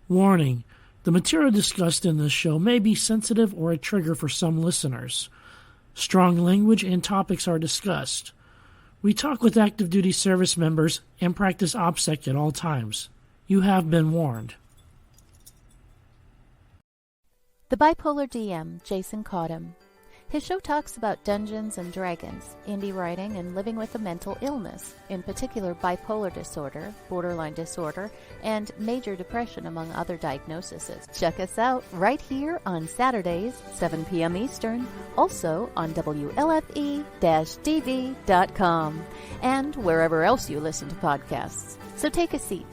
Warning: the material discussed in this show may be sensitive or a trigger for some listeners. Strong language and topics are discussed. We talk with active duty service members and practice OPSEC at all times. You have been warned. The Bipolar DM, Jason Caughton. His show talks about Dungeons and Dragons, indie writing, and living with a mental illness, in particular bipolar disorder, borderline disorder, and major depression, among other diagnoses. Check us out right here on Saturdays, 7 p.m. Eastern, also on WLFE-DB.com, and wherever else you listen to podcasts. So take a seat,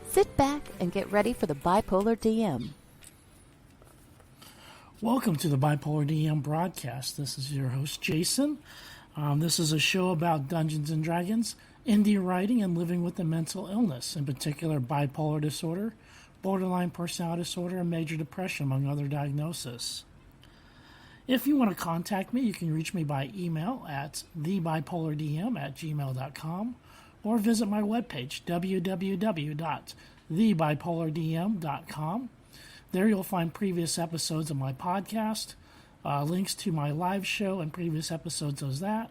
sit back, and get ready for the Bipolar DM. Welcome to the Bipolar DM broadcast. This is your host, Jason. This is a show about Dungeons and Dragons, indie writing, and living with a mental illness, in particular bipolar disorder, borderline personality disorder, and major depression, among other diagnoses. If you want to contact me, you can reach me by email at thebipolardm@gmail.com or visit my webpage, www.thebipolardm.com. There you'll find previous episodes of my podcast, links to my live show and previous episodes of that,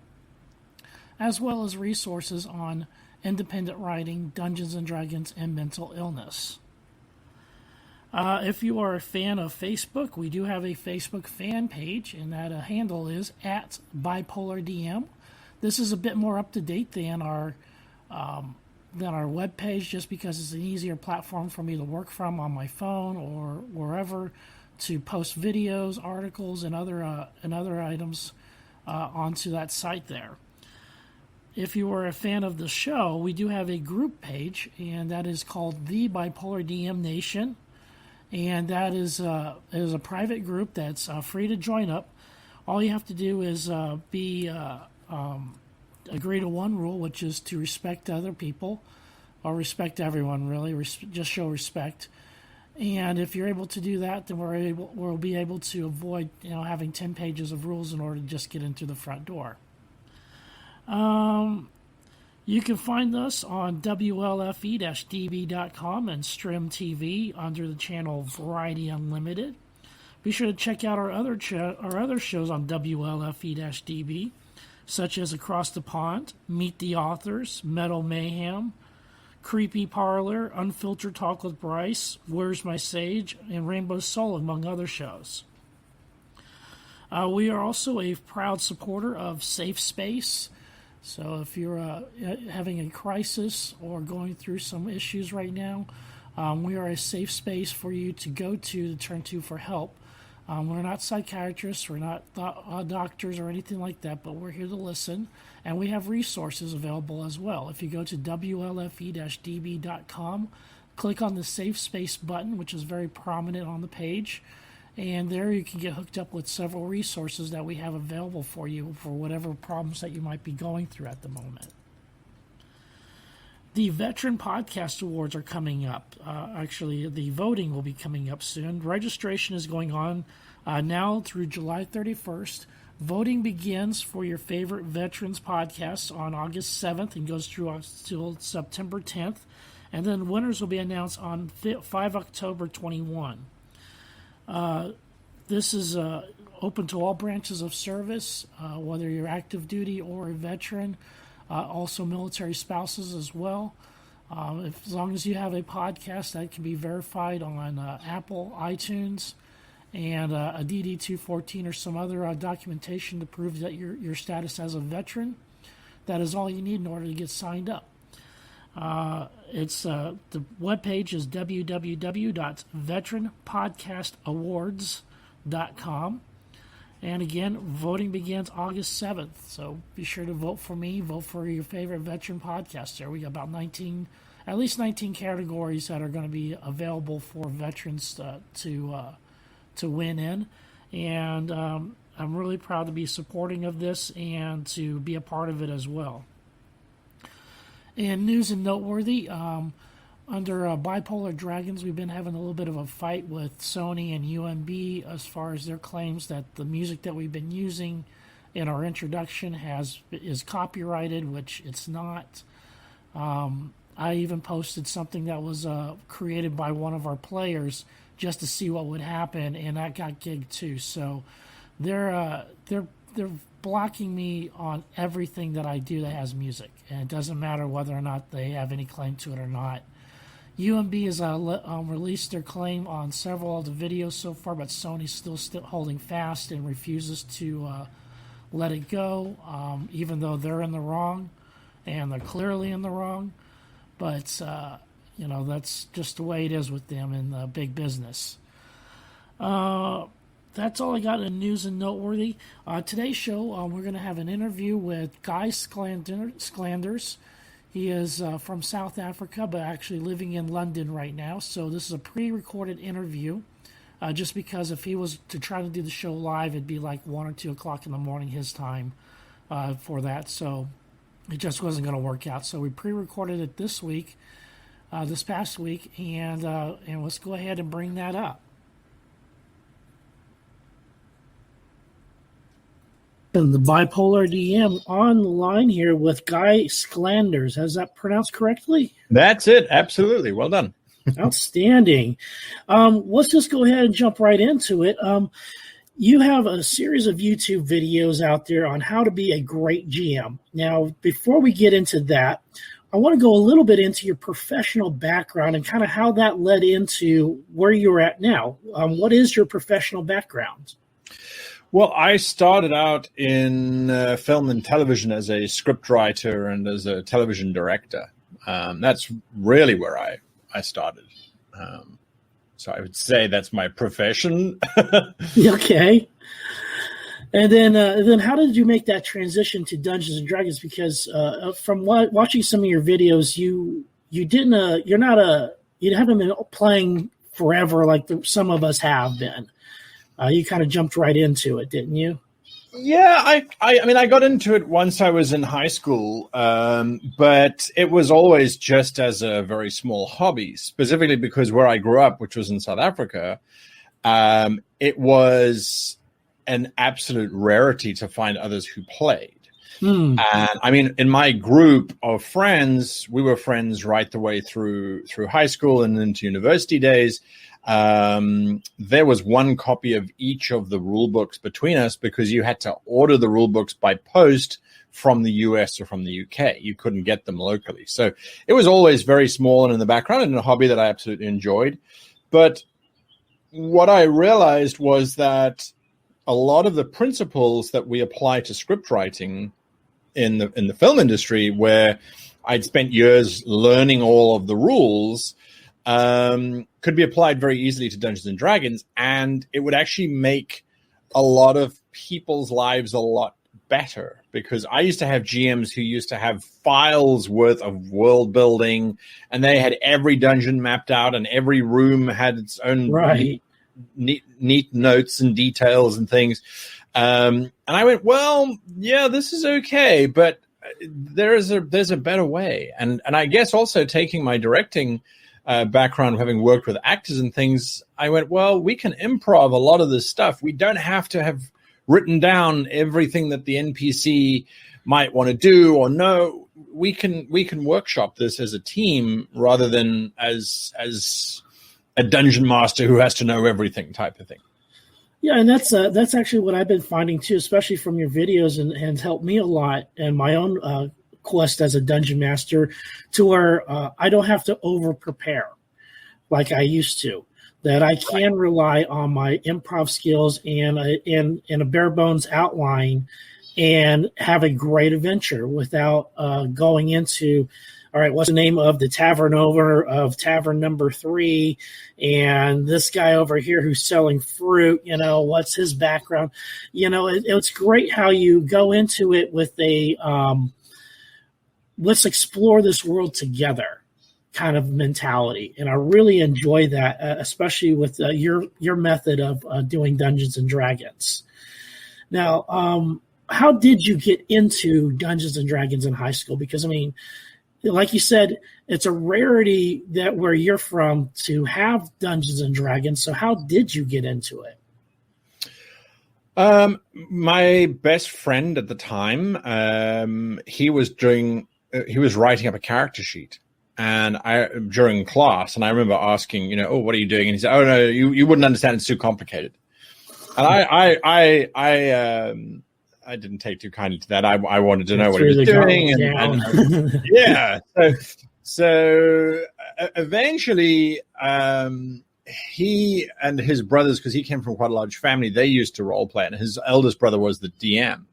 as well as resources on independent writing, Dungeons and Dragons, and mental illness. If you are a fan of Facebook, we do have a Facebook fan page, and that handle is at BipolarDM. This is a bit more up-to-date than our webpage, just because it's an easier platform for me to work from on my phone or wherever to post videos, articles, and other items onto that site there. If you are a fan of the show, we do have a group page, and that is called The Bipolar DM Nation, and that is a private group that's free to join up. All you have to do is agree to one rule, which is to respect other people, or respect everyone, really. Just show respect. And if you're able to do that, then we'll be able to avoid having 10 pages of rules in order to just get into the front door. You can find us on WLFE-DB.com and Strim TV under the channel Variety Unlimited. Be sure to check out our other shows on WLFE-DB, such as Across the Pond, Meet the Authors, Metal Mayhem, Creepy Parlor, Unfiltered Talk with Bryce, Where's My Sage, and Rainbow Soul, among other shows. We are also a proud supporter of Safe Space. So if you're having a crisis or going through some issues right now, we are a safe space for you to go to turn to for help. We're not psychiatrists, we're not doctors or anything like that, but we're here to listen, and we have resources available as well. If you go to WLFE-DB.com, click on the Safe Space button, which is very prominent on the page, and there you can get hooked up with several resources that we have available for you for whatever problems that you might be going through at the moment. The Veteran Podcast Awards are coming up. Actually, the voting will be coming up soon. Registration is going on now through July 31st. Voting begins for your favorite Veterans podcasts on August 7th and goes through until September 10th. And then winners will be announced on 5 October 21. This is open to all branches of service, whether you're active duty or a veteran. Also military spouses as well. As long as you have a podcast that can be verified on Apple, iTunes, and a DD-214 or some other documentation to prove that your status as a veteran, that is all you need in order to get signed up. The webpage is www.veteranpodcastawards.com. And again, voting begins August 7th, so be sure to vote for me. Vote for your favorite veteran podcast there. We got about at least 19 categories that are going to be available for veterans to win in. And I'm really proud to be supporting of this and to be a part of it as well. And news and noteworthy, under Bipolar Dragons, we've been having a little bit of a fight with Sony and UMB as far as their claims that the music that we've been using in our introduction is copyrighted, which it's not. I even posted something that was created by one of our players just to see what would happen, and that got gigged too. So they're blocking me on everything that I do that has music, and it doesn't matter whether or not they have any claim to it or not. UMB has released their claim on several of the videos so far, but Sony's still holding fast and refuses to let it go, even though they're in the wrong, and they're clearly in the wrong. But, that's just the way it is with them in big business. That's all I got in news and noteworthy. Today's show, we're going to have an interview with Guy Sclanders. He is from South Africa, but actually living in London right now. So this is a pre-recorded interview, just because if he was to try to do the show live, it'd be like 1 or 2 o'clock in the morning his time for that. So it just wasn't going to work out. So we pre-recorded it this past week, and let's go ahead and bring that up. And the Bipolar DM on the line here with Guy Sclanders. Has that pronounced correctly? That's it. Absolutely. Well done. Outstanding. Let's just go ahead and jump right into it. You have a series of YouTube videos out there on how to be a great GM. Now, before we get into that, I want to go a little bit into your professional background and kind of how that led into where you're at now. What is your professional background? Well, I started out in film and television as a scriptwriter and as a television director. That's really where I started. So I would say that's my profession. Okay. And then how did you make that transition to Dungeons and Dragons? Because from watching some of your videos, you haven't been playing forever like some of us have been. You kind of jumped right into it, didn't you? Yeah, I got into it once I was in high school, but it was always just as a very small hobby, specifically because where I grew up, which was in South Africa, it was an absolute rarity to find others who played. And I mean, in my group of friends, we were friends right the way through high school and into university days. There was one copy of each of the rule books between us because you had to order the rule books by post from the US or from the UK. You couldn't get them locally. So it was always very small and in the background and a hobby that I absolutely enjoyed. But what I realized was that a lot of the principles that we apply to script writing in the film industry, where I'd spent years learning all of the rules, could be applied very easily to Dungeons and Dragons, and it would actually make a lot of people's lives a lot better, because I used to have GMs who used to have files worth of world building, and they had every dungeon mapped out, and every room had its own neat notes and details and things. And I went, well, yeah, this is okay, but there's a better way. And I guess also taking my directing background, having worked with actors and things, I went, well, we can improv a lot of this stuff. We don't have to have written down everything that the NPC might want to do or know. We can workshop this as a team rather than as a dungeon master who has to know everything type of thing. Yeah, and that's actually what I've been finding too, especially from your videos, and helped me a lot in my own quest as a dungeon master, to where I don't have to over prepare like I used to. That I can rely on my improv skills and a bare bones outline, and have a great adventure without going into, all right, what's the name of the tavern owner of tavern number 3, and this guy over here who's selling fruit, what's his background? It's great how you go into it with a let's explore this world together kind of mentality. And I really enjoy that, especially with your method of doing Dungeons and Dragons. Now, how did you get into Dungeons and Dragons in high school? Because, I mean, like you said, it's a rarity that where you're from to have Dungeons and Dragons. So how did you get into it? My best friend at the time, he was writing up a character sheet and during class, and I remember asking, oh, what are you doing? And he said, oh no, you wouldn't understand. It's too complicated. And I didn't take too kindly to that. I wanted to know what he was doing, and yeah. So eventually, he and his brothers, because he came from quite a large family, they used to role play, and his eldest brother was the DM.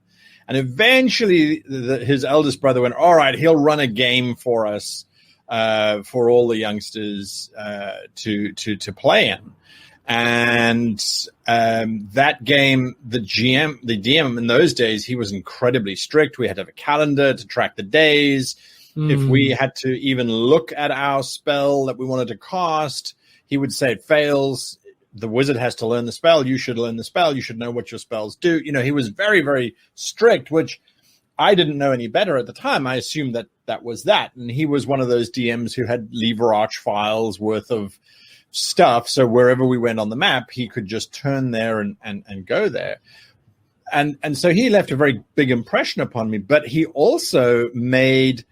And eventually, his eldest brother went, all right, he'll run a game for us, for all the youngsters to play in. And that game, the DM in those days, he was incredibly strict. We had to have a calendar to track the days. If we had to even look at our spell that we wanted to cast, he would say it fails. The wizard has to learn the spell. You should learn the spell. You should know what your spells do. He was very, very strict, which I didn't know any better at the time. I assumed that was that. And he was one of those DMs who had lever arch files worth of stuff. So wherever we went on the map, he could just turn there and go there. And so he left a very big impression upon me. But he also made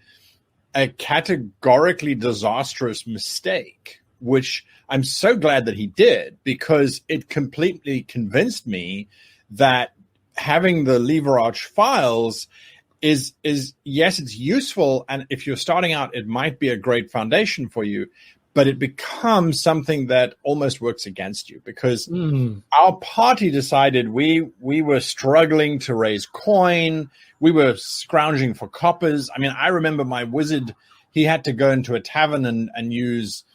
a categorically disastrous mistake, which I'm so glad that he did, because it completely convinced me that having the lever arch files is yes, it's useful. And if you're starting out, it might be a great foundation for you, but it becomes something that almost works against you, because our party decided we were struggling to raise coin. We were scrounging for coppers. I mean, I remember my wizard, he had to go into a tavern and use,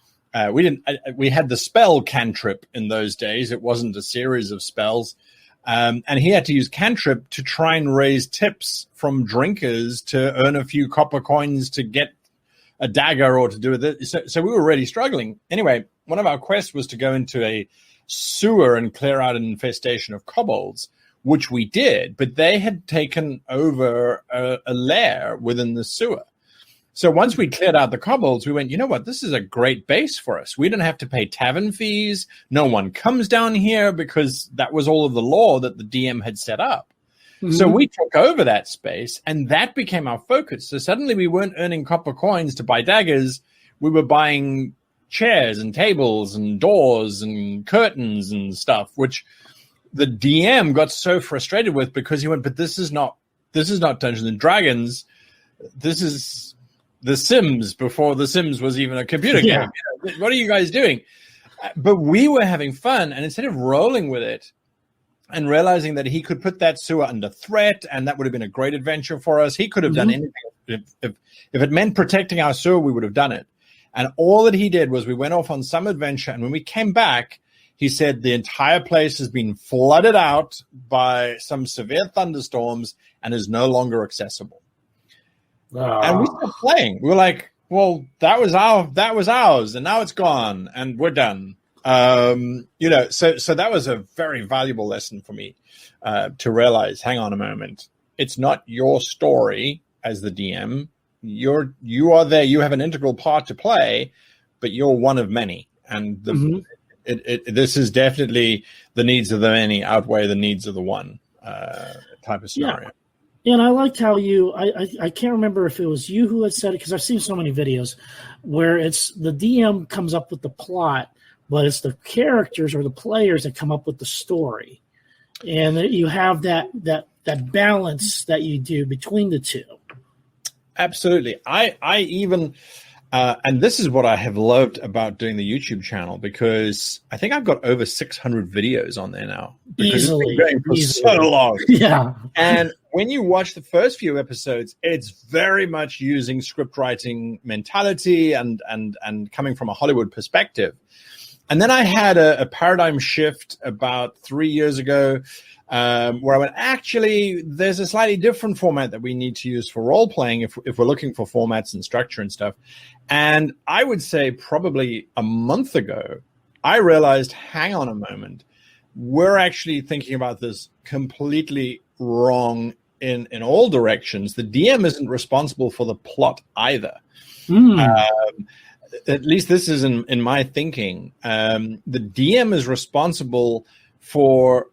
we had the spell cantrip in those days. It wasn't a series of spells. And he had to use cantrip to try and raise tips from drinkers to earn a few copper coins to get a dagger or to do it. So we were really struggling. Anyway, one of our quests was to go into a sewer and clear out an infestation of kobolds, which we did, but they had taken over a lair within the sewer. So once we cleared out the kobolds, we went, you know what, this is a great base for us. We don't have to pay tavern fees. No one comes down here, because that was all of the law that the DM had set up. So we took over that space, and that became our focus. So suddenly we weren't earning copper coins to buy daggers. We were buying chairs and tables and doors and curtains and stuff, which the DM got so frustrated with, because he went, but this is not Dungeons and Dragons. This is The Sims, before The Sims was even a computer game. What are you guys doing? But we were having fun, and instead of rolling with it and realizing that he could put that sewer under threat, and that would have been a great adventure for us, he could have done anything. If it meant protecting our sewer, we would have done it. And all that he did was we went off on some adventure, and when we came back, he said the entire place has been flooded out by some severe thunderstorms and is no longer accessible. And we stopped playing. We were like, well, that was ours, and now it's gone, and we're done. So that was a very valuable lesson for me, to realize, hang on a moment, it's not your story as the DM. You are there. You have an integral part to play, but you're one of many. And this is definitely the needs of the many outweigh the needs of the one, type of scenario. Yeah. And I liked how I can't remember if it was you who had said it, because I've seen so many videos where it's the DM comes up with the plot, but it's the characters or the players that come up with the story. And you have that balance that you do between the two. Absolutely. I even, and this is what I have loved about doing the YouTube channel, because I think I've got over 600 videos on there now. Because Easily. It's been going for so long. Yeah. And when you watch the first few episodes, it's very much using script writing mentality and coming from a Hollywood perspective. And then I had a paradigm shift about 3 years ago, where I went, actually, there's a slightly different format that we need to use for role playing if we're looking for formats and structure and stuff. And I would say probably a month ago, I realized, hang on a moment, we're actually thinking about this completely wrong in all directions. The DM isn't responsible for the plot either. At least this is in my thinking. The DM is responsible for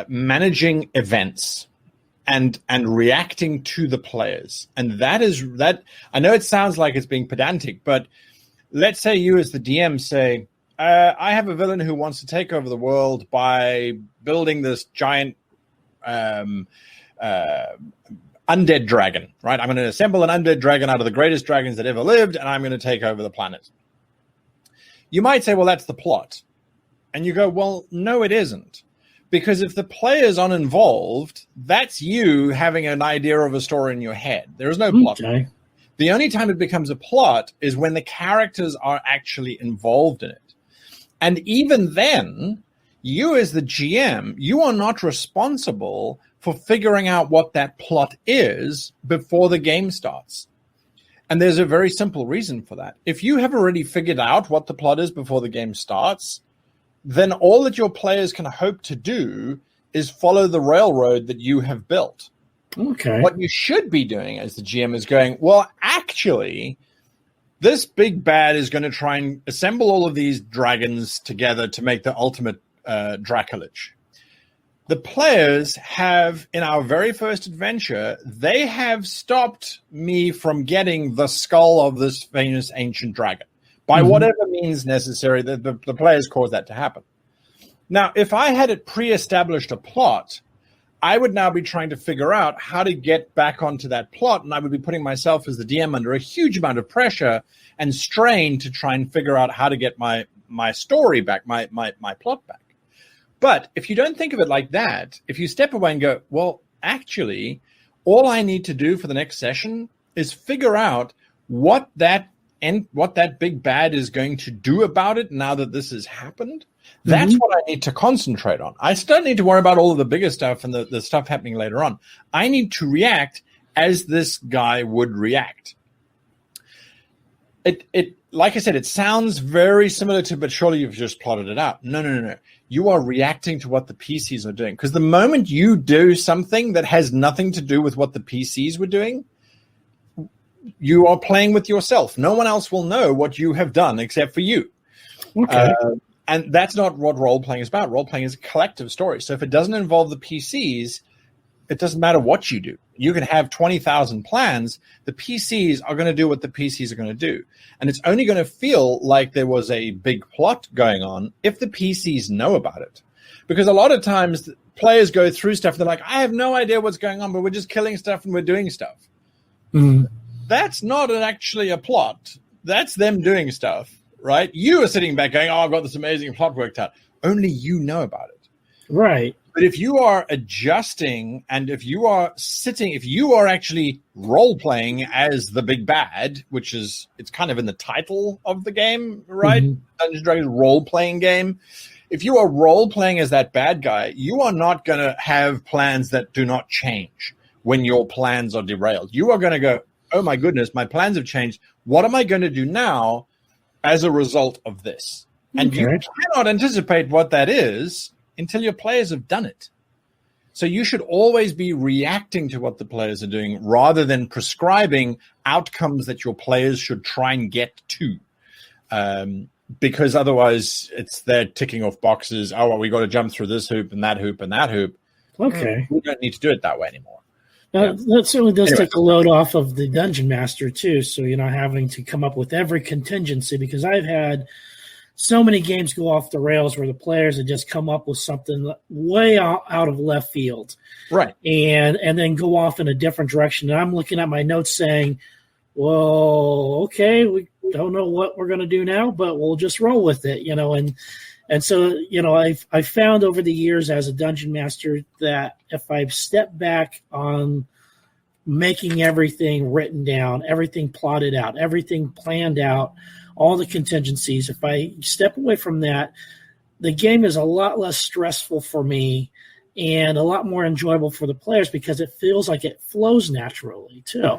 managing events and reacting to the players. And that I know it sounds like it's being pedantic, but let's say you as the DM say, I have a villain who wants to take over the world by building this giant undead dragon, right? I'm going to assemble an undead dragon out of the greatest dragons that ever lived, and I'm going to take over the planet. You might say, well, that's the plot. And you go, well, no, it isn't. Because if the players aren't involved, that's you having an idea of a story in your head. There is no plot. Okay. The only time it becomes a plot is when the characters are actually involved in it. And even then, you as the GM, you are not responsible for figuring out what that plot is before the game starts. And there's a very simple reason for that. If you have already figured out what the plot is before the game starts, then all that your players can hope to do is follow the railroad that you have built. Okay. What you should be doing as the GM is going, well, actually, this big bad is going to try and assemble all of these dragons together to make the ultimate Draculich. The players have, in our very first adventure, they have stopped me from getting the skull of this famous ancient dragon. By whatever means necessary, the players caused that to happen. Now, if I had it pre-established a plot, I would now be trying to figure out how to get back onto that plot, and I would be putting myself as the DM under a huge amount of pressure and strain to try and figure out how to get my story back, my plot back. But if you don't think of it like that, if you step away and go, well, actually, all I need to do for the next session is figure out what that big bad is going to do about it now that this has happened. That's what I need to concentrate on. I still need to worry about all of the bigger stuff and the stuff happening later on. I need to react as this guy would react. It like I said, it sounds very similar to, but surely you've just plotted it out. No. You are reacting to what the PCs are doing. Because the moment you do something that has nothing to do with what the PCs were doing, you are playing with yourself. No one else will know what you have done except for you. Okay. And that's not what role-playing is about. Role-playing is a collective story. So if it doesn't involve the PCs, it doesn't matter what you do. You can have 20,000 plans. The PCs are going to do what the PCs are going to do. And it's only going to feel like there was a big plot going on if the PCs know about it. Because a lot of times players go through stuff and they're like, I have no idea what's going on, but we're just killing stuff and we're doing stuff. That's not actually a plot. That's them doing stuff, right? You are sitting back going, oh, I've got this amazing plot worked out. Only you know about it. Right. But if you are adjusting and if you are actually role-playing as the big bad, which is, it's kind of in the title of the game, right? Dungeons & Dragons role-playing game. If you are role-playing as that bad guy, you are not going to have plans that do not change when your plans are derailed. You are going to go, oh my goodness, my plans have changed. What am I going to do now as a result of this? And you cannot anticipate what that is until your players have done it. So you should always be reacting to what the players are doing rather than prescribing outcomes that your players should try and get to. Because otherwise they're ticking off boxes. Oh, well, we got to jump through this hoop and that hoop and that hoop. Okay. We don't need to do it that way anymore. That certainly does take a load off of the dungeon master too. So you're not having to come up with every contingency, because I've had so many games go off the rails where the players have just come up with something way out of left field. Right. And then go off in a different direction. And I'm looking at my notes saying, well, okay, we don't know what we're going to do now, but we'll just roll with it, And so, I've found over the years as a dungeon master that if I step back on making everything written down, everything plotted out, everything planned out, all the contingencies, if I step away from that, the game is a lot less stressful for me and a lot more enjoyable for the players because it feels like it flows naturally too.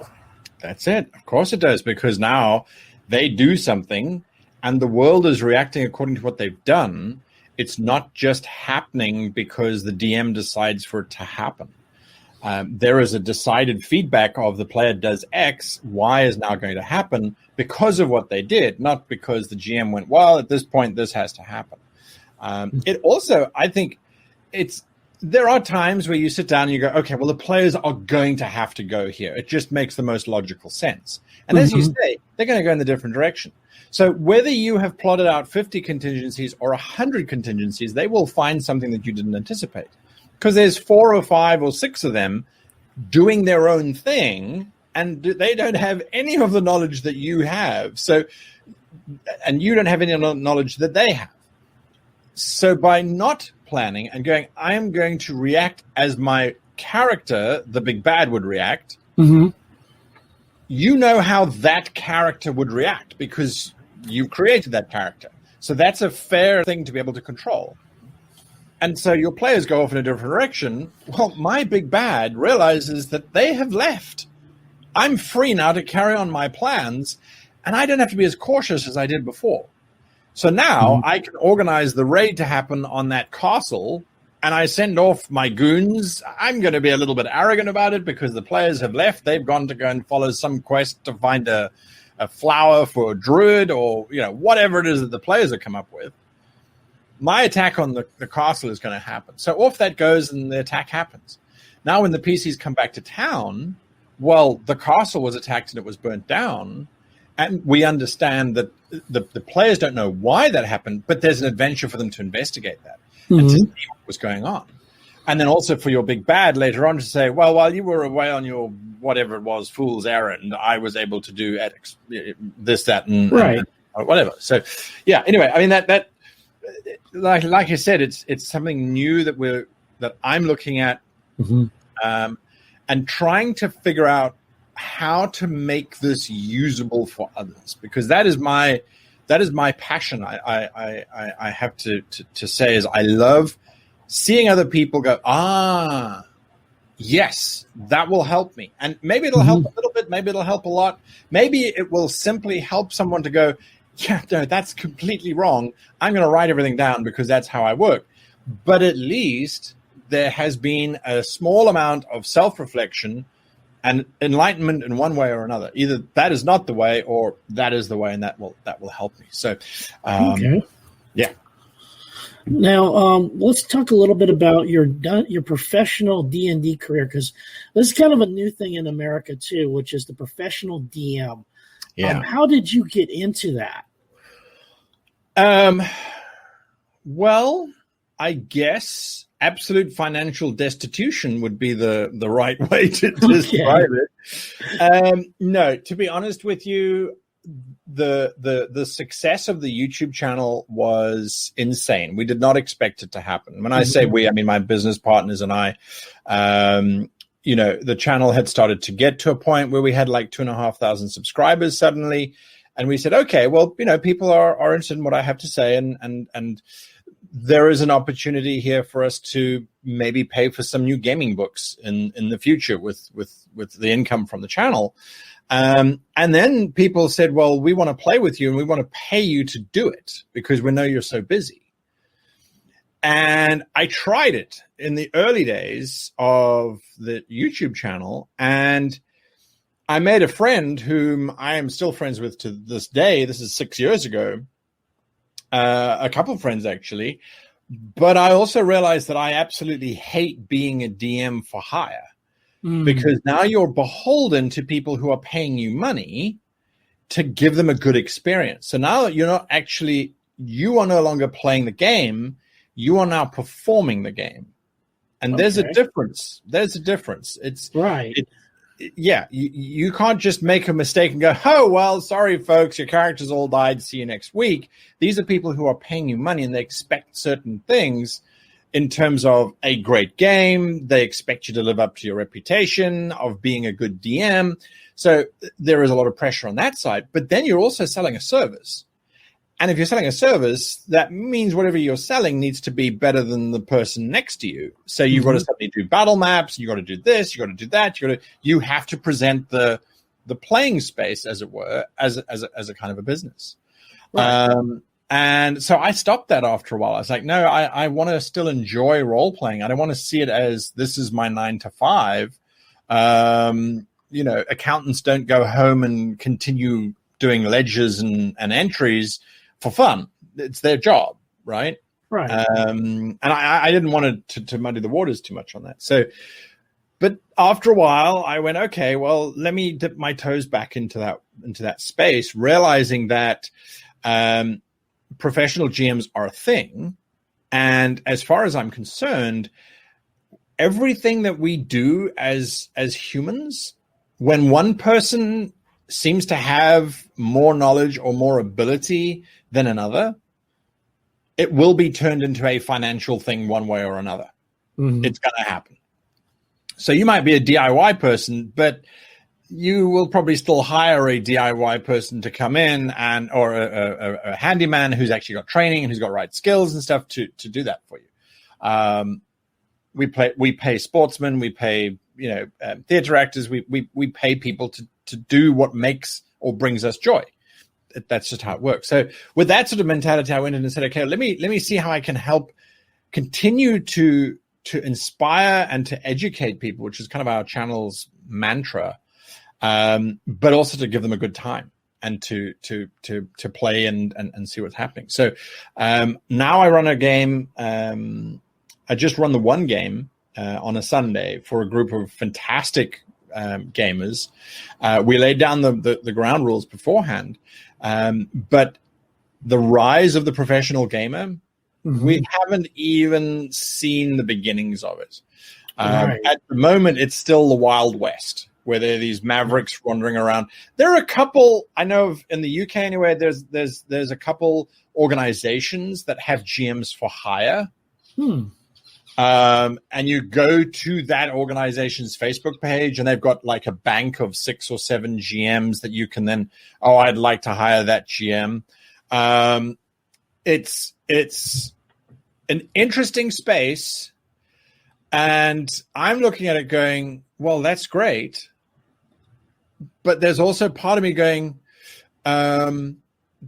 That's it. Of course it does, because now they do something and the world is reacting according to what they've done. It's not just happening because the DM decides for it to happen. There is a decided feedback of the player does X, Y is now going to happen because of what they did, not because the GM went, well, at this point, this has to happen. It also, I think it's there are times where you sit down and you go, okay, well, the players are going to have to go here. It just makes the most logical sense. And as you say, they're going to go in the different direction. So whether you have plotted out 50 contingencies or 100 contingencies, they will find something that you didn't anticipate. Because there's 4 or 5 or 6 of them doing their own thing, and they don't have any of the knowledge that you have. So, and you don't have any knowledge that they have. So by not planning and going, I am going to react as my character, the big bad, would react, you know how that character would react because you created that character. So that's a fair thing to be able to control. And so your players go off in a different direction. Well, my big bad realizes that they have left. I'm free now to carry on my plans, and I don't have to be as cautious as I did before. So now I can organize the raid to happen on that castle, and I send off my goons. I'm going to be a little bit arrogant about it because the players have left. They've gone to go and follow some quest to find a flower for a druid or, whatever it is that the players have come up with. My attack on the castle is going to happen. So off that goes and the attack happens. Now when the PCs come back to town, well, the castle was attacked and it was burnt down. And we understand that the players don't know why that happened, but there's an adventure for them to investigate that and to see what was going on. And then also for your big bad later on to say, well, while you were away on your whatever it was, fool's errand, I was able to do this, that, and whatever. So, yeah. Anyway, I mean that like I said, it's something new that I'm looking at, and trying to figure out how to make this usable for others, because that is my passion. I have to say is I love seeing other people go, yes, that will help me. And maybe it'll help a little bit, maybe it'll help a lot. Maybe it will simply help someone to go, yeah, no, that's completely wrong. I'm going to write everything down because that's how I work. But at least there has been a small amount of self-reflection and enlightenment in one way or another. Either that is not the way, or that is the way, and that will help me. So, yeah. Now, let's talk a little bit about your professional D&D career, because this is kind of a new thing in America too, which is the professional DM. Yeah. How did you get into that? Well, I guess absolute financial destitution would be the right way to describe it. No, to be honest with you, the success of the YouTube channel was insane. We did not expect it to happen. When I say we, I mean my business partners and I. The channel had started to get to a point where we had like 2,500 subscribers suddenly. And we said, okay, well, people are interested in what I have to say. And there is an opportunity here for us to maybe pay for some new gaming books in the future with the income from the channel. And then people said, well, we want to play with you and we want to pay you to do it because we know you're so busy. And I tried it in the early days of the YouTube channel, and I made a friend whom I am still friends with to this day. This is 6 years ago, a couple of friends actually. But I also realized that I absolutely hate being a DM for hire because now you're beholden to people who are paying you money to give them a good experience. So now you are no longer playing the game. You are now performing the game. And there's a difference. It's right. You can't just make a mistake and go, oh, well, sorry, folks, your characters all died. See you next week. These are people who are paying you money and they expect certain things in terms of a great game. They expect you to live up to your reputation of being a good DM. So there is a lot of pressure on that side. But then you're also selling a service. And if you're selling a service, that means whatever you're selling needs to be better than the person next to you. So you've got to suddenly do battle maps, you got to do this, you got to do that, you have to present the playing space, as it were, as a kind of a business. Right. And so I stopped that after a while. I was like, no, I want to still enjoy role playing. I don't want to see it as this is my 9 to 5. Accountants don't go home and continue doing ledgers and entries for fun. It's their job, right? Right. And I didn't want to muddy the waters too much on that. So, but after a while, I went, okay, well, let me dip my toes back into that space, realizing that professional GMs are a thing. And as far as I'm concerned, everything that we do as humans, when one person seems to have more knowledge or more ability than another, it will be turned into a financial thing one way or another. Mm-hmm. It's going to happen. So you might be a DIY person, but you will probably still hire a DIY person to come in or a handyman who's actually got training and who's got right skills and stuff to do that for you. We pay sportsmen, we pay theater actors, we pay people to do what makes or brings us joy. That's just how it works. So with that sort of mentality, I went in and said, okay, let me see how I can help continue to inspire and to educate people, which is kind of our channel's mantra, but also to give them a good time and to play and see what's happening. So now I run a game. I just run the one game on a Sunday for a group of fantastic gamers. We laid down the ground rules beforehand, but the rise of the professional gamer, mm-hmm. we haven't even seen the beginnings of it. Right. At the moment, it's still the Wild West, where there are these mavericks wandering around. There are a couple, I know of, in the UK anyway, there's a couple organizations that have GMs for hire. And you go to that organization's Facebook page and they've got like a bank of 6 or 7 GMs that you can then, I'd like to hire that GM. It's an interesting space. And I'm looking at it going, well, that's great. But there's also part of me going,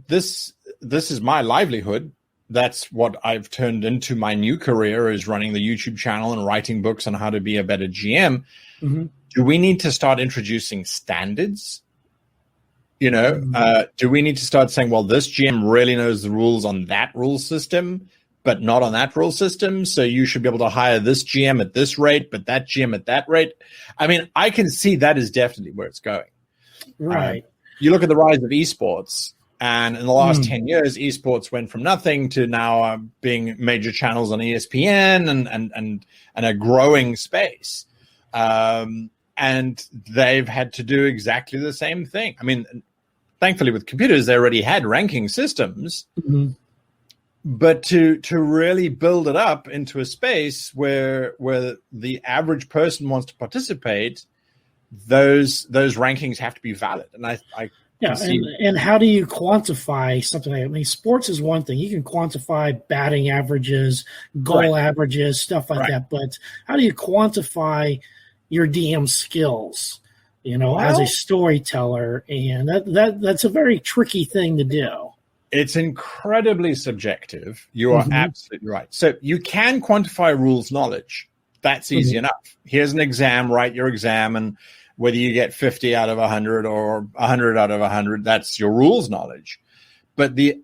this is my livelihood. That's what I've turned into my new career, is running the YouTube channel and writing books on how to be a better GM. Mm-hmm. Do we need to start introducing standards? Do we need to start saying, well, this GM really knows the rules on that rule system, but not on that rule system. So you should be able to hire this GM at this rate, but that GM at that rate. I mean, I can see that is definitely where it's going. Right. You look at the rise of esports. And in the last 10 years, esports went from nothing to now being major channels on ESPN and a growing space. And they've had to do exactly the same thing. I mean, thankfully with computers, they already had ranking systems. Mm-hmm. But to really build it up into a space where the average person wants to participate, those rankings have to be valid. And I yeah, and how do you quantify something like that? I mean, sports is one thing. You can quantify batting averages, goal averages, stuff like that. But how do you quantify your DM skills, as a storyteller? And that's a very tricky thing to do. It's incredibly subjective. You are absolutely right. So you can quantify rules knowledge. That's easy enough. Here's an exam, write your exam, and whether you get 50 out of 100 or 100 out of 100, that's your rules knowledge. But you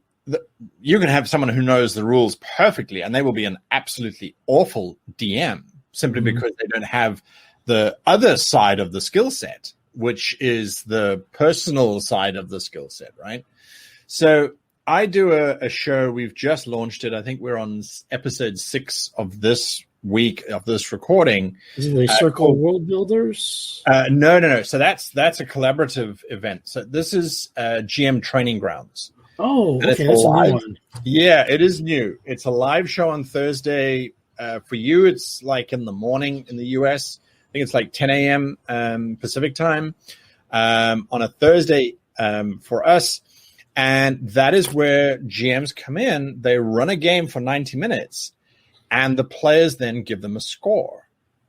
can have someone who knows the rules perfectly, and they will be an absolutely awful DM simply because they don't have the other side of the skill set, which is the personal side of the skill set, right? So I do a show. We've just launched it. I think we're on episode 6 of this week of this recording. Is it a Circle World Builders? No. So that's a collaborative event. So this is GM Training Grounds. Oh, okay, that's a new one. Yeah, it is new. It's a live show on Thursday. For you, it's like in the morning in the US. I think it's like 10 a.m. Pacific time on a Thursday for us. And that is where GMs come in. They run a game for 90 minutes. And the players then give them a score.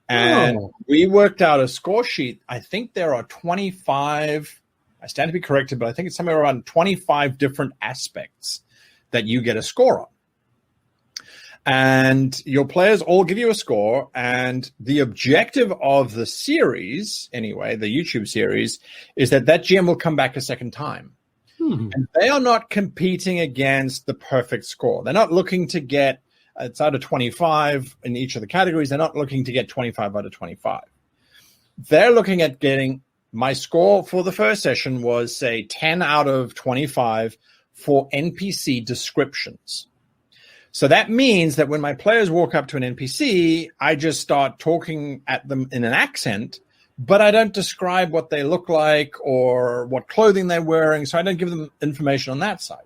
And we worked out a score sheet. I think there are 25, I stand to be corrected, but I think it's somewhere around 25 different aspects that you get a score on. And your players all give you a score. And the objective of the series, anyway, the YouTube series, is that GM will come back a second time. And they are not competing against the perfect score. They're not looking to get It's out of 25 in each of the categories. They're not looking to get 25 out of 25. They're looking at getting, my score for the first session was, say, 10 out of 25 for NPC descriptions. So that means that when my players walk up to an NPC, I just start talking at them in an accent, but I don't describe what they look like or what clothing they're wearing. So I don't give them information on that side.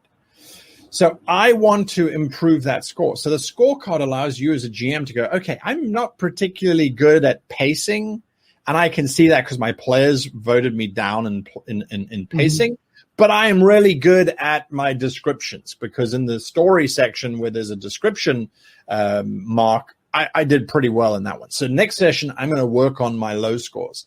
So I want to improve that score. So the scorecard allows you as a GM to go, okay, I'm not particularly good at pacing. And I can see that because my players voted me down in pacing. But I am really good at my descriptions, because in the story section where there's a description mark, I did pretty well in that one. So next session, I'm going to work on my low scores.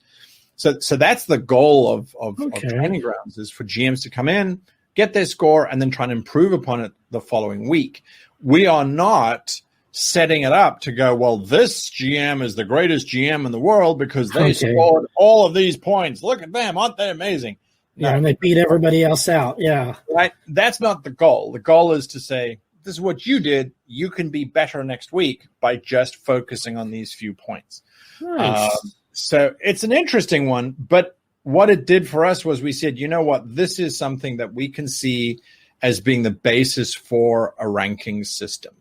So that's the goal of Training Grounds, is for GMs to come in, get their score, and then try and improve upon it the following week. We are not setting it up to go, well, this GM is the greatest GM in the world because they scored all of these points. Look at them. Aren't they amazing? No. Yeah, and they beat everybody else out. Yeah. Right. That's not the goal. The goal is to say, this is what you did. You can be better next week by just focusing on these few points. Nice. So it's an interesting one. But what it did for us was we said, you know what? This is something that we can see as being the basis for a ranking system.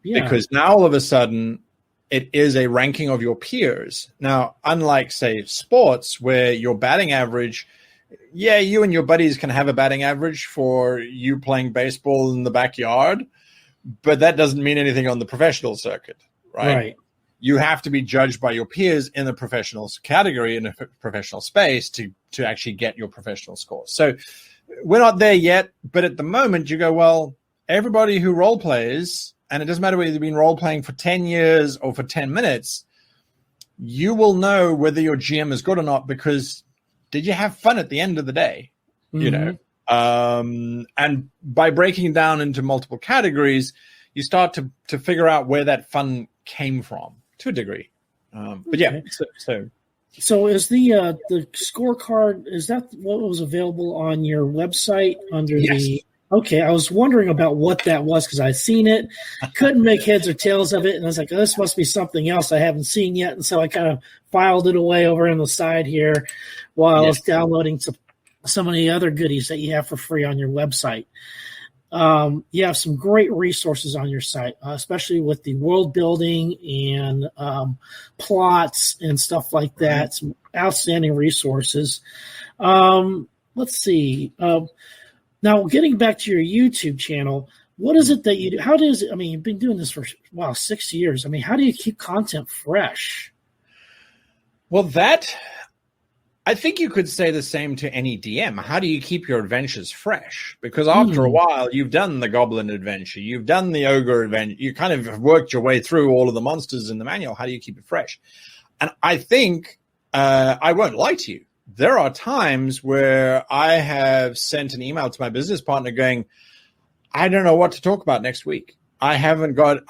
Because now all of a sudden it is a ranking of your peers. Now, unlike, say, sports, where your batting average, you and your buddies can have a batting average for you playing baseball in the backyard, but that doesn't mean anything on the professional circuit, right? You have to be judged by your peers in the professional category, in a professional space, to actually get your professional score. So we're not there yet, but at the moment you go, well, everybody who role plays, and it doesn't matter whether you've been role playing for 10 years or for 10 minutes, you will know whether your GM is good or not, because did you have fun at the end of the day? You know, and by breaking down into multiple categories, you start to figure out where that fun came from to a degree. But yeah, so is the scorecard, is that what was available on your website under the? Okay, I was wondering about what that was because I'd seen it, couldn't make heads or tails of it, and I was like, oh, this must be something else I haven't seen yet, and so I kind of filed it away over on the side here while I was downloading some of the other goodies that you have for free on your website. You have some great resources on your site, especially with the world building and plots and stuff like that. Some outstanding resources. Let's see. Now, getting back to your YouTube channel, what is it that you do? How does it? I mean, you've been doing this for 6 years. I mean, how do you keep content fresh? Well, I think you could say the same to any DM. How do you keep your adventures fresh? Because after a while, you've done the Goblin adventure, you've done the Ogre adventure, you kind of have worked your way through all of the monsters in the manual. How do you keep it fresh? And I think I won't lie to you. There are times where I have sent an email to my business partner going, I don't know what to talk about next week. I haven't got,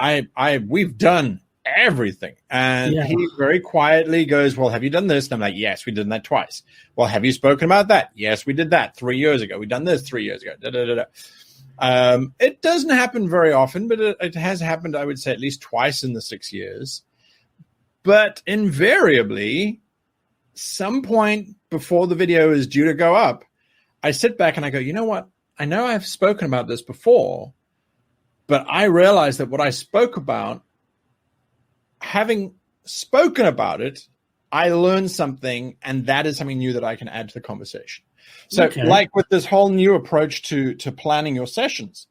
we've done everything. And he very quietly goes, well, have you done this? And I'm like, yes, we did that twice. Well, have you spoken about that? Yes, we did that 3 years ago. We've done this 3 years ago. It doesn't happen very often, but it has happened, I would say, at least twice in the 6 years. But invariably, some point before the video is due to go up, I sit back and I go, you know what? I know I've spoken about this before, but I realize that what I spoke about, having spoken about it, I learned something, and that is something new that I can add to the conversation. So like with this whole new approach to planning your sessions,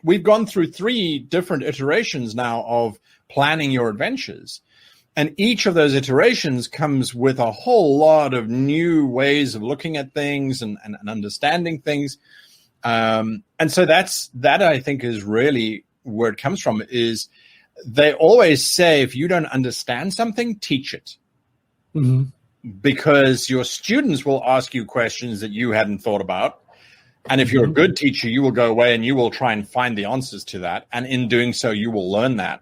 we've gone through 3 different iterations now of planning your adventures. And each of those iterations comes with a whole lot of new ways of looking at things and understanding things. And so that I think is really where it comes from, is they always say, if you don't understand something, teach it. Because your students will ask you questions that you hadn't thought about. And if you're a good teacher, you will go away and you will try and find the answers to that. And in doing so, you will learn that.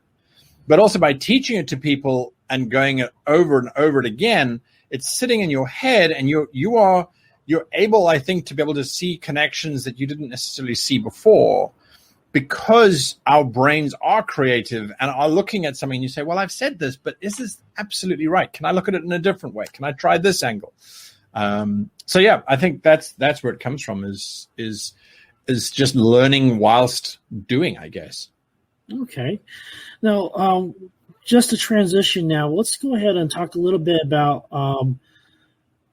But also by teaching it to people and going it over and over it again, it's sitting in your head, and you're able, I think, to be able to see connections that you didn't necessarily see before, because our brains are creative and are looking at something, you say, well, I've said this, but is this absolutely right? Can I look at it in a different way? Can I try this angle? So yeah, I think that's where it comes from, is just learning whilst doing, I guess. Okay. Now, just to transition now, let's go ahead and talk a little bit about,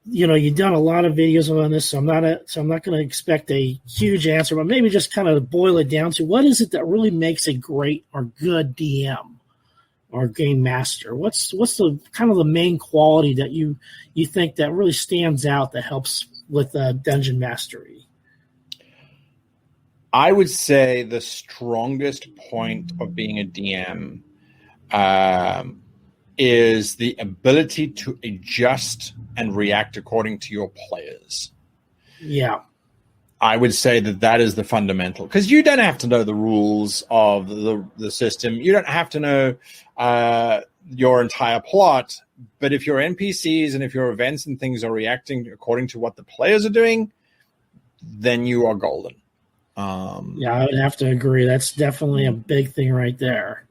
you've done a lot of videos on this, so I'm not going to expect a huge answer, but maybe just kind of boil it down to what is it that really makes a great or good DM or game master? What's the kind of the main quality that you think that really stands out that helps with dungeon mastery? I would say the strongest point of being a DM is the ability to adjust and react according to your players. Yeah. I would say that is the fundamental, because you don't have to know the rules of the system. You don't have to know your entire plot. But if your NPCs and if your events and things are reacting according to what the players are doing, then you are golden. Yeah, I would have to agree. That's definitely a big thing right there,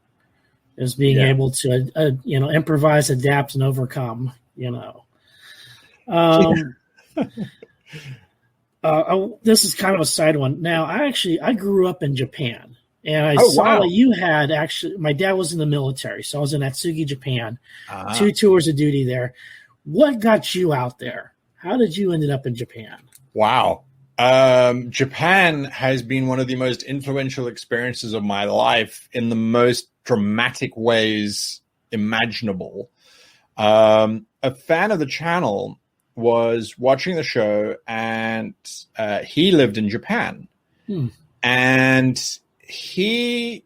is being able to, improvise, adapt, and overcome, This is kind of a side one. Now, I grew up in Japan, and I saw that you had my dad was in the military, so I was in Atsugi, Japan, 2 tours of duty there. What got you out there? How did you end up in Japan? Wow. Japan has been one of the most influential experiences of my life in the most dramatic ways imaginable. A fan of the channel was watching the show, and he lived in Japan. And he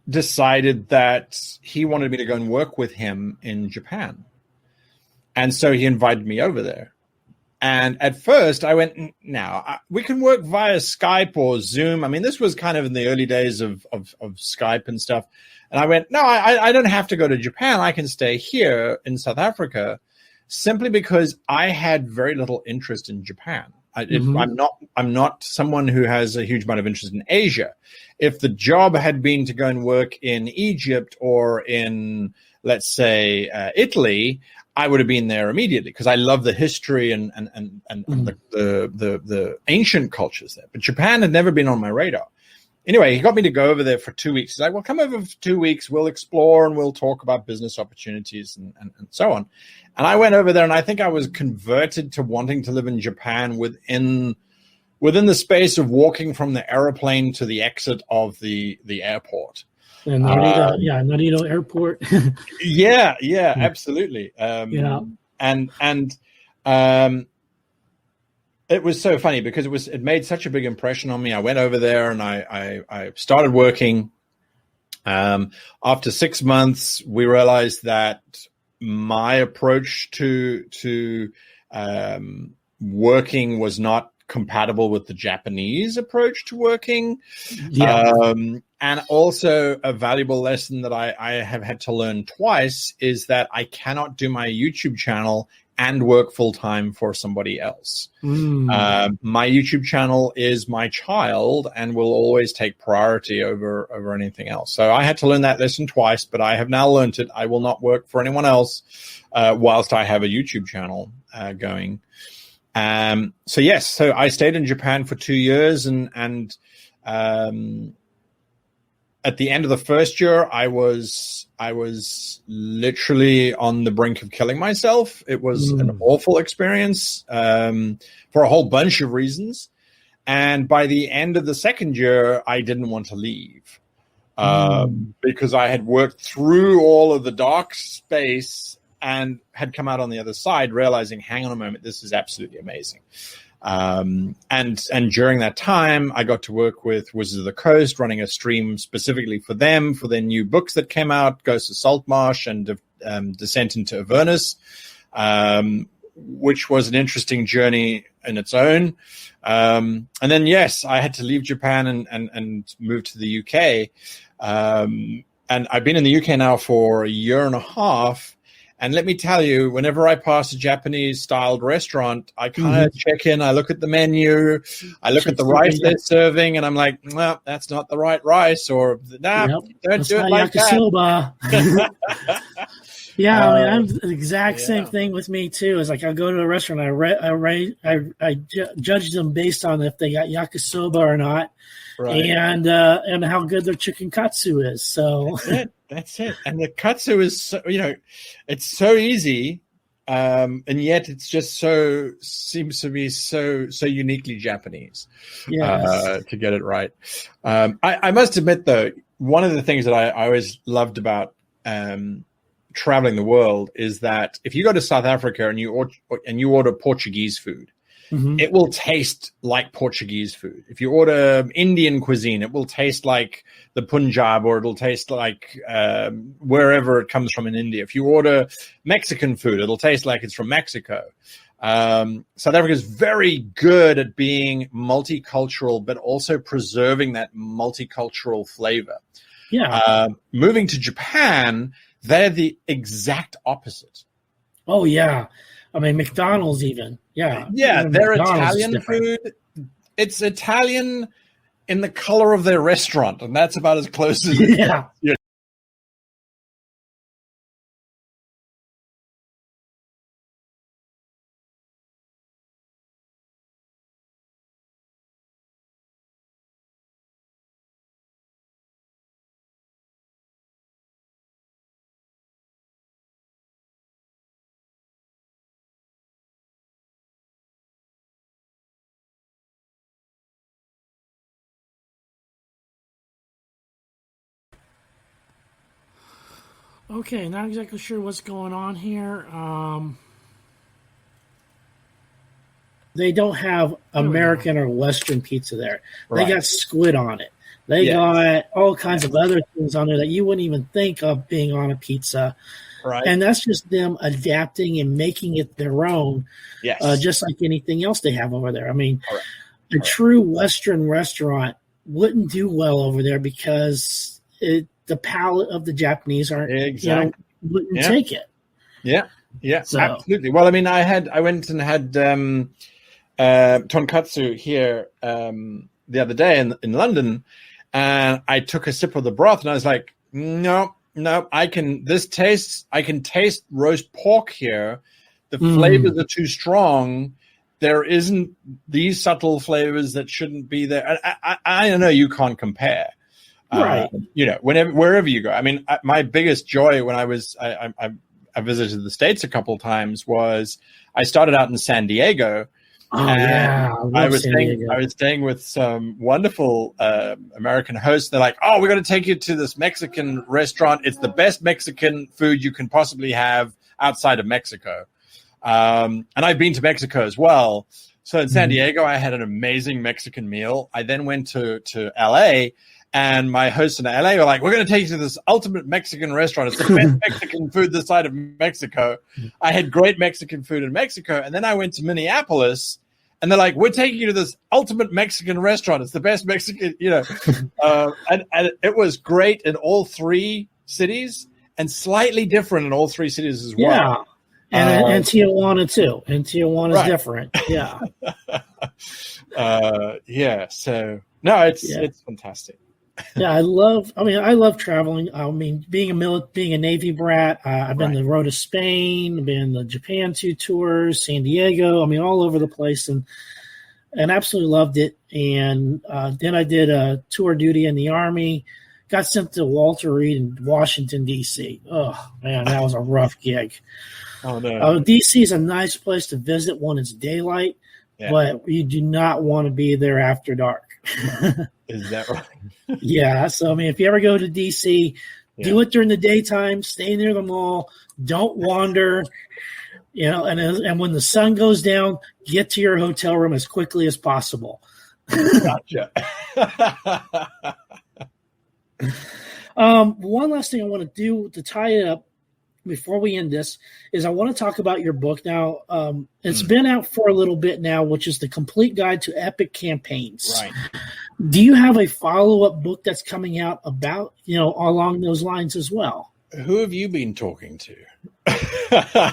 decided that he wanted me to go and work with him in Japan. And so he invited me over there. And at first I went, now we can work via Skype or Zoom. I mean, this was kind of in the early days of Skype and stuff. And I went, no, I don't have to go to Japan. I can stay here in South Africa, simply because I had very little interest in Japan. I'm not someone who has a huge amount of interest in Asia. If the job had been to go and work in Egypt or in, let's say, Italy, I would have been there immediately, because I love the history and the ancient cultures there. But Japan had never been on my radar. Anyway, he got me to go over there for 2 weeks. He's like, well, come over for 2 weeks. We'll explore and we'll talk about business opportunities and so on. And I went over there, and I think I was converted to wanting to live in Japan within the space of walking from the airplane to the exit of the airport. And Narita Airport. yeah, absolutely. It was so funny because it made such a big impression on me. I went over there and I started working. After 6 months, we realized that my approach to working was not compatible with the Japanese approach to working. And also a valuable lesson that I have had to learn twice is that I cannot do my YouTube channel and work full-time for somebody else. My YouTube channel is my child and will always take priority over anything else. So I had to learn that lesson twice, but I have now learned it. I will not work for anyone else whilst I have a YouTube channel going. So I stayed in Japan for 2 years, and at the end of the first year, I was literally on the brink of killing myself. It was an awful experience for a whole bunch of reasons. And by the end of the second year, I didn't want to leave because I had worked through all of the dark space and had come out on the other side realizing, hang on a moment, this is absolutely amazing. And during that time, I got to work with Wizards of the Coast, running a stream specifically for them, for their new books that came out, Ghosts of Saltmarsh and Descent into Avernus, which was an interesting journey in its own. And then, yes, I had to leave Japan and move to the UK. And I've been in the UK now for a year and a half. And let me tell you, whenever I pass a Japanese-styled restaurant, I kind of check in. I look at the menu. I look at the rice they're serving, and I'm like, well, that's not the right rice. Or, nah, don't do it like yakisoba. that. Yeah, I mean, I'm the exact same thing with me, too. It's like I go to a restaurant, I judge them based on if they got yakisoba or not. Right. And how good their chicken katsu is. So that's it. And the katsu is so, it's so easy, and yet it's just seems to be so uniquely Japanese. To get it right. I must admit though, one of the things that I always loved about traveling the world is that if you go to South Africa and you order Portuguese food, it will taste like Portuguese food. If you order Indian cuisine, it will taste like the Punjab, or it'll taste like wherever it comes from in India. If you order Mexican food, it'll taste like it's from Mexico. South Africa is very good at being multicultural, but also preserving that multicultural flavor. Yeah. Moving to Japan, they're the exact opposite. Oh, yeah. I mean, McDonald's even. Yeah. Yeah, their Italian food, it's Italian in the color of their restaurant, and that's about as close as it gets. Yeah. Okay, not exactly sure what's going on here. They don't have American or Western pizza there. Right. They got squid on it. They got all kinds of other things on there that you wouldn't even think of being on a pizza. Right. And that's just them adapting and making it their own, just like anything else they have over there. I mean, a true Western restaurant wouldn't do well over there because the palate of the Japanese aren't wouldn't take it. Yeah, so. Absolutely. Well, I mean, I went and had tonkatsu here the other day in London, and I took a sip of the broth, and I was like, no, I can taste roast pork here. The flavors are too strong. There isn't these subtle flavors that shouldn't be there. I don't know. You can't compare. Right. Wherever you go. I mean, my biggest joy when I visited the States a couple of times was I started out in San Diego. Oh, yeah. I was staying with some wonderful American hosts. They're like, oh, we're going to take you to this Mexican restaurant. It's the best Mexican food you can possibly have outside of Mexico. And I've been to Mexico as well. So in San Diego, I had an amazing Mexican meal. I then went to LA. And my hosts in LA were like, we're going to take you to this ultimate Mexican restaurant. It's the best Mexican food this side of Mexico. I had great Mexican food in Mexico. And then I went to Minneapolis, and they're like, we're taking you to this ultimate Mexican restaurant. It's the best Mexican, and it was great in all three cities and slightly different in all three cities as well. Yeah. And Tijuana, too. And Tijuana's different. Yeah. So, no, it's fantastic. Yeah, I love traveling. I mean, being a Navy brat, I've been to the road to Spain, been to Japan 2 tours, San Diego. I mean, all over the place, and absolutely loved it. And then I did a tour duty in the Army. Got sent to Walter Reed in Washington, D.C. Oh man, that was a rough gig. Oh no. D.C. is a nice place to visit when it's daylight, but you do not want to be there after dark. Is that right? Yeah. So, I mean, if you ever go to D.C., do it during the daytime. Stay near the mall. Don't wander. And when the sun goes down, get to your hotel room as quickly as possible. Gotcha. One last thing I want to do to tie it up before we end this is I want to talk about your book. Now, it's been out for a little bit now, which is The Complete Guide to Epic Campaigns. Right. Do you have a follow-up book that's coming out about, along those lines as well? Who have you been talking to?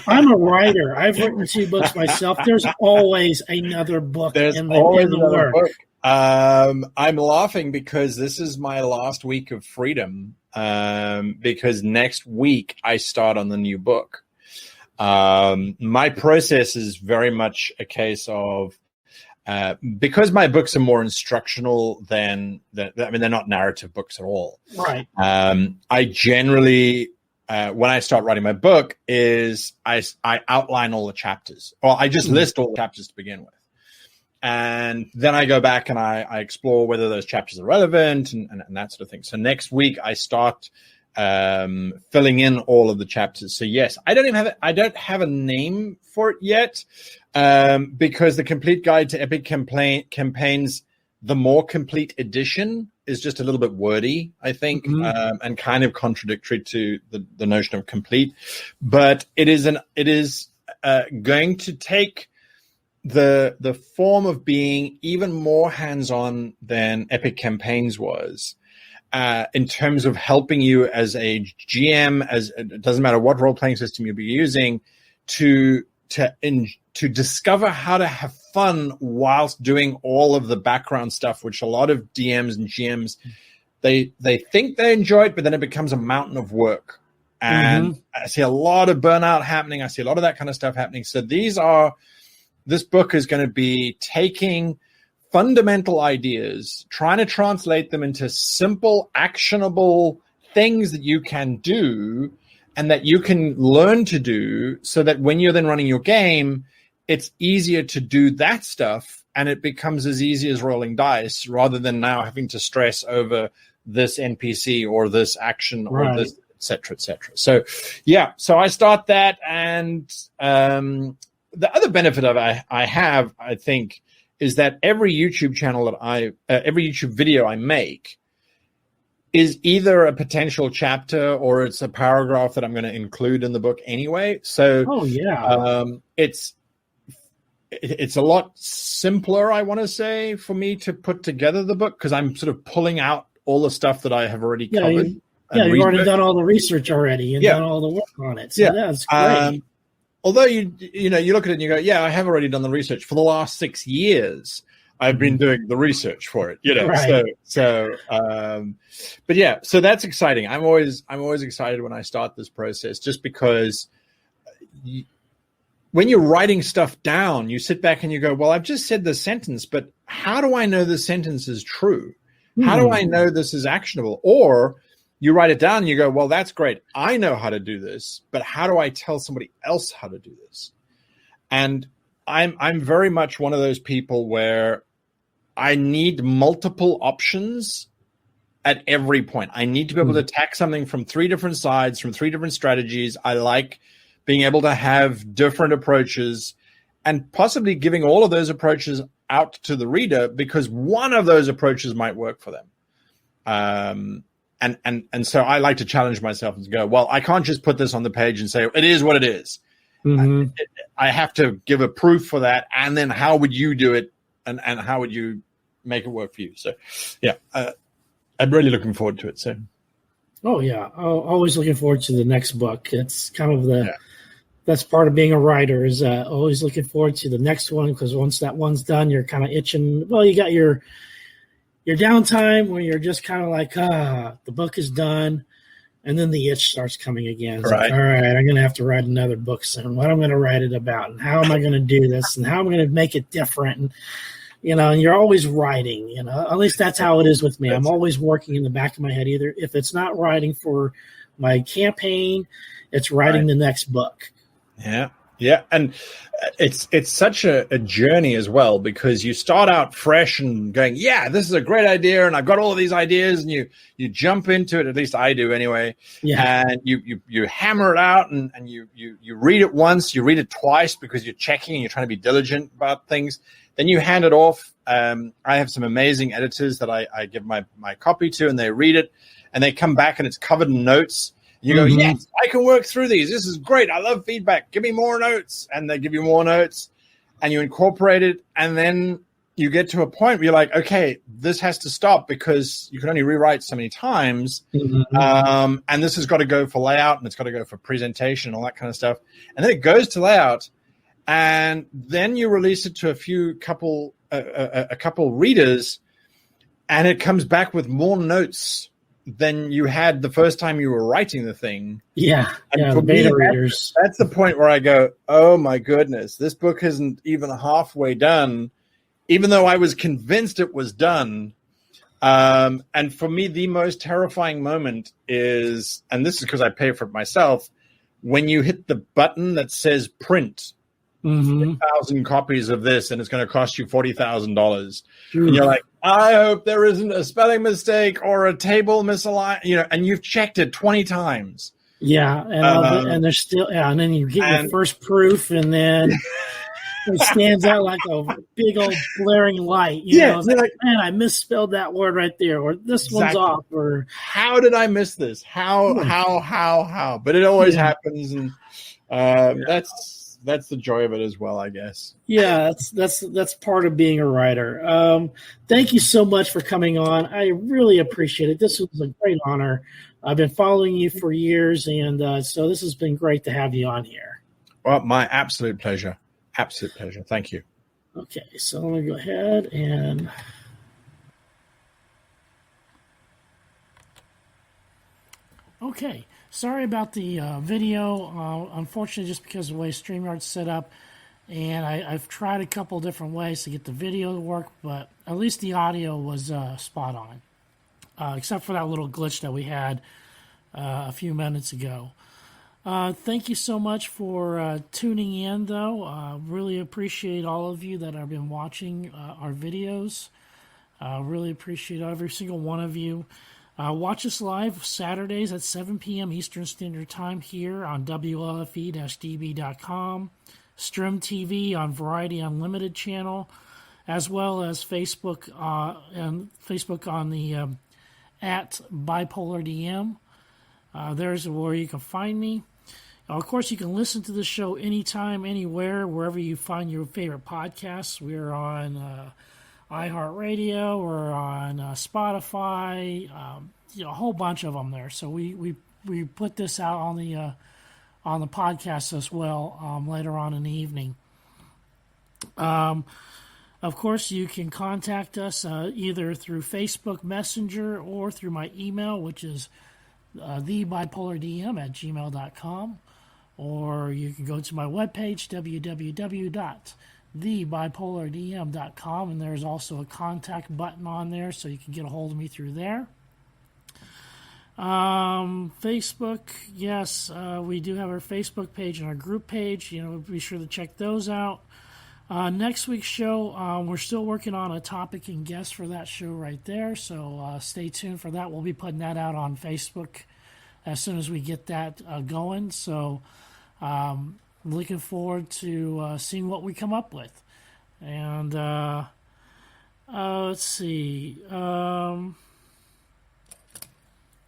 I'm a writer. I've written 2 books myself. There's always another book There's in always the another work. book. I'm laughing because this is my last week of freedom. Because next week I start on the new book. My process is very much a case of because my books are more instructional than they're not narrative books at all. Right. I generally when I start writing my book is I outline all the chapters, or I just list all the chapters to begin with. And then I go back and I explore whether those chapters are relevant and that sort of thing. So next week I start filling in all of the chapters. So yes, I don't have a name for it yet because the complete guide to epic campaigns, the more complete edition, is just a little bit wordy, I think, and kind of contradictory to the notion of complete. But it is going to take the form of being even more hands-on than Epic Campaigns was, in terms of helping you as a GM, as it doesn't matter what role-playing system you'll be using, to discover how to have fun whilst doing all of the background stuff, which a lot of DMs and GMs, they think they enjoy it, but then it becomes a mountain of work. And I see a lot of burnout happening. I see a lot of that kind of stuff happening. So this book is going to be taking fundamental ideas, trying to translate them into simple, actionable things that you can do and that you can learn to do, so that when you're then running your game, it's easier to do that stuff and it becomes as easy as rolling dice, rather than now having to stress over this NPC or this action or this, et cetera, et cetera. So, yeah, so I start that, and the other benefit of I have, I think, is that every YouTube channel that every YouTube video I make is either a potential chapter or it's a paragraph that I'm going to include in the book anyway. So, it's a lot simpler, I want to say, for me to put together the book, because I'm sort of pulling out all the stuff that I have already covered. You've already done all the research already and done all the work on it. So that's great. Although you look at it and you go, yeah, I have already done the research. For the last 6 years, I've been doing the research for it, Right. But yeah, so that's exciting. I'm always excited when I start this process, just because when you're writing stuff down, you sit back and you go, well, I've just said this sentence, but how do I know this sentence is true? How do I know this is actionable? Or you write it down and you go, well, that's great. I know how to do this, but how do I tell somebody else how to do this? And I'm very much one of those people where I need multiple options at every point. I need to be able to attack something from 3 different sides, from 3 different strategies. I like being able to have different approaches and possibly giving all of those approaches out to the reader, because one of those approaches might work for them. And so I like to challenge myself and go, well, I can't just put this on the page and say, it is what it is. I have to give a proof for that. And then how would you do it? And how would you make it work for you? So, yeah, I'm really looking forward to it. So, always looking forward to the next book. It's kind of that's part of being a writer, is always looking forward to the next one, because once that one's done, you're kind of itching. Well, you got your downtime where you're just kind of like, the book is done. And then the itch starts coming again. It's like, all right, I'm going to have to write another book soon. What I'm going to write it about, and how am I going to do this, and how I'm going to make it different. And, and you're always writing, at least that's how it is with me. I'm always working in the back of my head. Either if it's not writing for my campaign, it's writing the next book. Yeah. Yeah, and it's such a journey as well, because you start out fresh and going, yeah, this is a great idea, and I've got all of these ideas, and you jump into it. At least I do anyway. Yeah. And you hammer it out, and you read it once, you read it twice, because you're checking and you're trying to be diligent about things. Then you hand it off. I have some amazing editors that I give my copy to, and they read it, and they come back and it's covered in notes. You go, yes, I can work through these. This is great. I love feedback. Give me more notes. And they give you more notes, and you incorporate it. And then you get to a point where you're like, okay, this has to stop because you can only rewrite so many times. Mm-hmm. And this has got to go for layout and it's got to go for presentation and all that kind of stuff. And then it goes to layout, and then you release it to a couple readers, and it comes back with more notes than you had the first time you were writing the thing. Yeah, and for beta readers. That's the point where I go, oh my goodness, this book isn't even halfway done, even though I was convinced it was done. And for me, the most terrifying moment is, and this is because I pay for it myself, when you hit the button that says print. 1,000 copies of this, and it's going to cost you $40,000. And you're like, I hope there isn't a spelling mistake or a table misaligned, and you've checked it 20 times. Yeah, and there's still, and then you get your first proof, and then it stands out like a big old blaring light. You know, it's like, man, I misspelled that word right there, or this one's off, or how did I miss this? How? But it always happens, and that's the joy of it as well, I guess. Yeah, that's part of being a writer. Thank you so much for coming on. I really appreciate it. This was a great honor. I've been following you for years, and so this has been great to have you on here. Well, my absolute pleasure. Absolute pleasure. Thank you. Okay, so let me go ahead and... Okay, sorry about the video. Unfortunately, just because of the way StreamYard's set up, and I've tried a couple different ways to get the video to work, but at least the audio was spot on, except for that little glitch that we had a few minutes ago. Thank you so much for tuning in, though. Really appreciate all of you that have been watching our videos. Really appreciate every single one of you. Watch us live Saturdays at 7 p.m. Eastern Standard Time here on WLFE-DB.com, Stream TV on Variety Unlimited channel, as well as Facebook and Facebook on the at Bipolar DM. There's where you can find me. Of course, you can listen to the show anytime, anywhere, wherever you find your favorite podcasts. We're on iHeartRadio, we're on Spotify, a whole bunch of them there. So we put this out on the podcast as well later on in the evening. Of course, you can contact us either through Facebook Messenger or through my email, which is thebipolardm@gmail.com. Or you can go to my webpage, www.thebipolardm.com, and there's also a contact button on there, so you can get a hold of me through there. Facebook, yes, we do have our Facebook page and our group page. Be sure to check those out. Next week's show, we're still working on a topic and guest for that show right there, so stay tuned for that. We'll be putting that out on Facebook as soon as we get that going. So looking forward to seeing what we come up with. And let's see.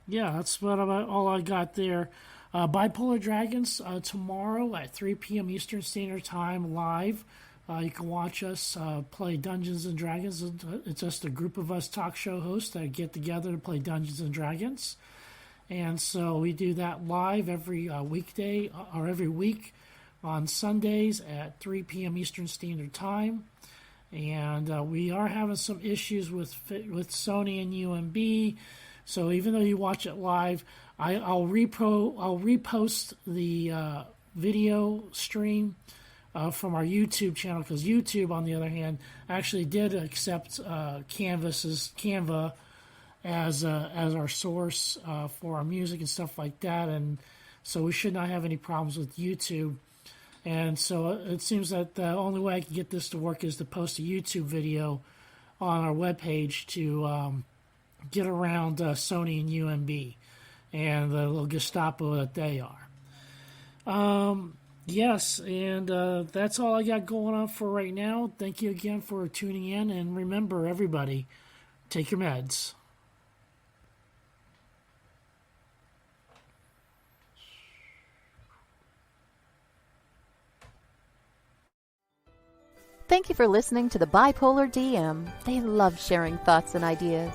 Yeah, that's all I got there. Bipolar Dragons tomorrow at 3 p.m. Eastern Standard Time live. You can watch us play Dungeons and Dragons. It's just a group of us talk show hosts that get together to play Dungeons and Dragons. And so we do that live every weekday or every week on Sundays at 3 p.m. Eastern Standard Time. And we are having some issues with Sony and UMB. So even though you watch it live, I'll repost the video stream from our YouTube channel, because YouTube, on the other hand, actually did accept Canva as our source for our music and stuff like that, and so we should not have any problems with YouTube. And so it seems that the only way I can get this to work is to post a YouTube video on our webpage to get around Sony and UMB and the little Gestapo that they are. Yes, and that's all I got going on for right now. Thank you again for tuning in, and remember, everybody, take your meds. Thank you for listening to the Bipolar DM. They love sharing thoughts and ideas.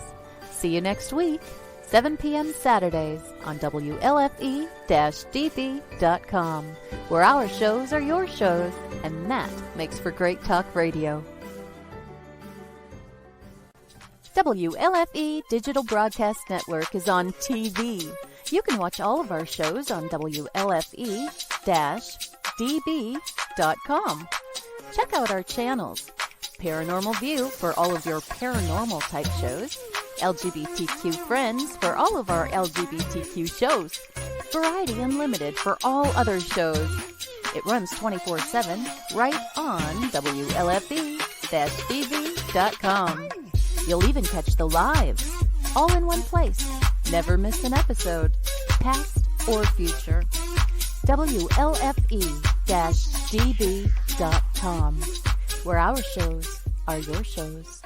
See you next week, 7 p.m. Saturdays on WLFE-DB.com, where our shows are your shows, and that makes for great talk radio. WLFE Digital Broadcast Network is on TV. You can watch all of our shows on WLFE-DB.com. Check out our channels: Paranormal View for all of your paranormal type shows, LGBTQ Friends for all of our LGBTQ shows, Variety Unlimited for all other shows. It runs 24/7 right on WLFE-DB.com. You'll even catch the lives, all in one place. Never miss an episode, past or future. WLFE-DB.com, where our shows are your shows.